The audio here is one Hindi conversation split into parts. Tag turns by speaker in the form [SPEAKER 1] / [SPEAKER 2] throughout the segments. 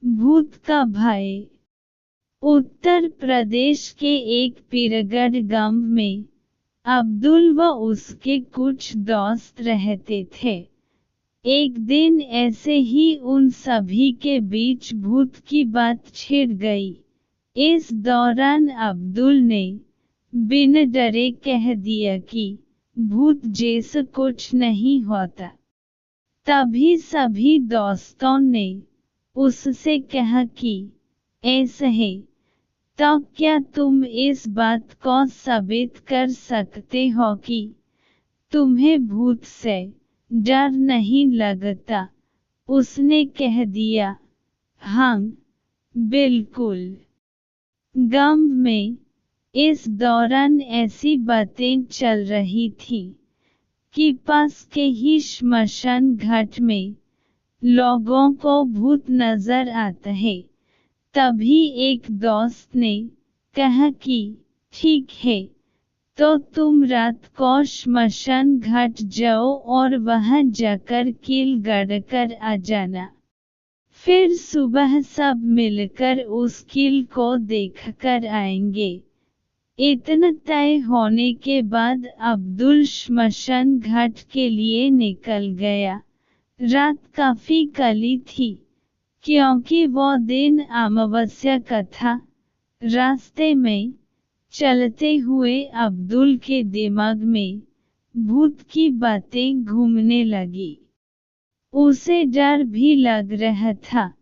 [SPEAKER 1] भूत का भय। उत्तर प्रदेश के एक पीरगढ़ गांव में अब्दुल व उसके कुछ दोस्त रहते थे। एक दिन ऐसे ही उन सभी के बीच भूत की बात छिड़ गई। इस दौरान अब्दुल ने बिन डरे कह दिया कि भूत जैसा कुछ नहीं होता। तभी सभी दोस्तों ने उससे कहा कि ऐसा है तो क्या तुम इस बात को साबित कर सकते हो कि तुम्हें भूत से डर नहीं लगता? उसने कह दिया, हाँ बिल्कुल। गांव में इस दौरान ऐसी बातें चल रही थी कि पास के ही श्मशान घाट में लोगों को भूत नजर आता है। तभी एक दोस्त ने कहा कि ठीक है, तो तुम रात को श्मशान घाट जाओ और वहां जाकर कील गाड़कर आ जाना। फिर सुबह सब मिलकर उस कील को देखकर आएंगे। इतना तय होने के बाद अब्दुल श्मशान घाट के लिए निकल गया। रात काफी काली थी क्योंकि वो दिन अमावस्या का था। रास्ते में चलते हुए अब्दुल के दिमाग में भूत की बातें घूमने लगी। उसे डर भी लग रहा था,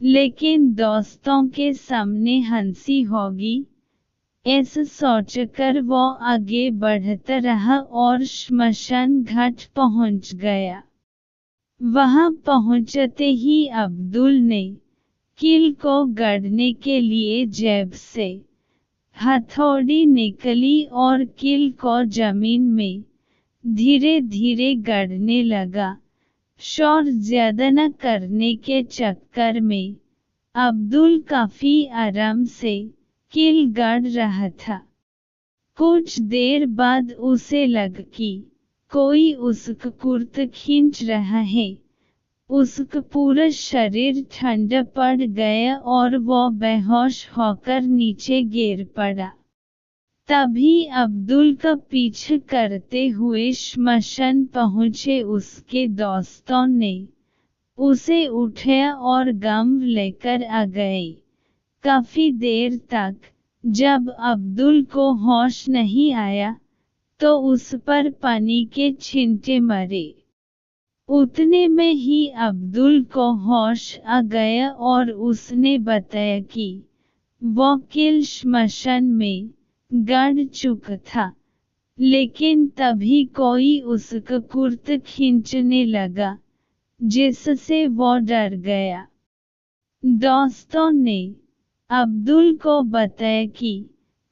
[SPEAKER 1] लेकिन दोस्तों के सामने हंसी होगी ऐसा सोचकर वो आगे बढ़ता रहा और श्मशान घाट पहुंच गया। वहां पहुंचते ही अब्दुल ने कील को गड़ने के लिए जेब से हथौड़ी निकली और कील को जमीन में धीरे धीरे गड़ने लगा। शोर ज्यादा न करने के चक्कर में अब्दुल काफी आराम से कील गड़ रहा था। कुछ देर बाद उसे लगा कि कोई उसका कुर्ता खींच रहा है। उसका पूरा शरीर ठंडा पड़ गया और वो बेहोश होकर नीचे गिर पड़ा। तभी अब्दुल का पीछा करते हुए श्मशान पहुंचे उसके दोस्तों ने उसे उठाया और गांव लेकर आ गए। काफी देर तक जब अब्दुल को होश नहीं आया तो उस पर पानी के छींटे मारे। उतने में ही अब्दुल को होश आ गया और उसने बताया कि वो कील श्मशान में गड़ चुका था, लेकिन तभी कोई उसका कुर्ता खींचने लगा जिससे वो डर गया। दोस्तों ने अब्दुल को बताया कि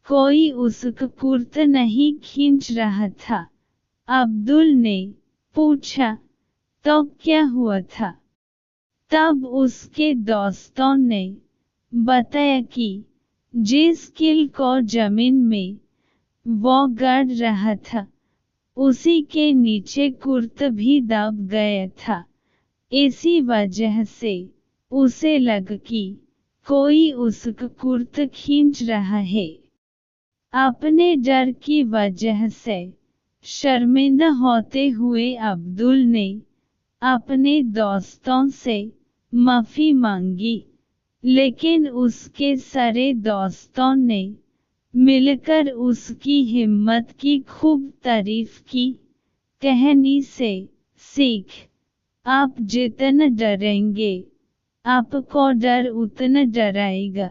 [SPEAKER 1] कोई उसका कुर्ता नहीं खींच रहा था। अब्दुल ने पूछा, तो क्या हुआ था? तब उसके दोस्तों ने बताया कि जिस कील को जमीन में वो गड़ रहा था उसी के नीचे कुर्ता भी दब गया था। इसी वजह से उसे लगा कि कोई उसका कुर्ता खींच रहा है। अपने डर की वजह से शर्मिंदा होते हुए अब्दुल ने अपने दोस्तों से माफी मांगी, लेकिन उसके सारे दोस्तों ने मिलकर उसकी हिम्मत की खूब तारीफ की। कहानी से सीख, आप जितना डरेंगे आपको डर उतना डराएगा।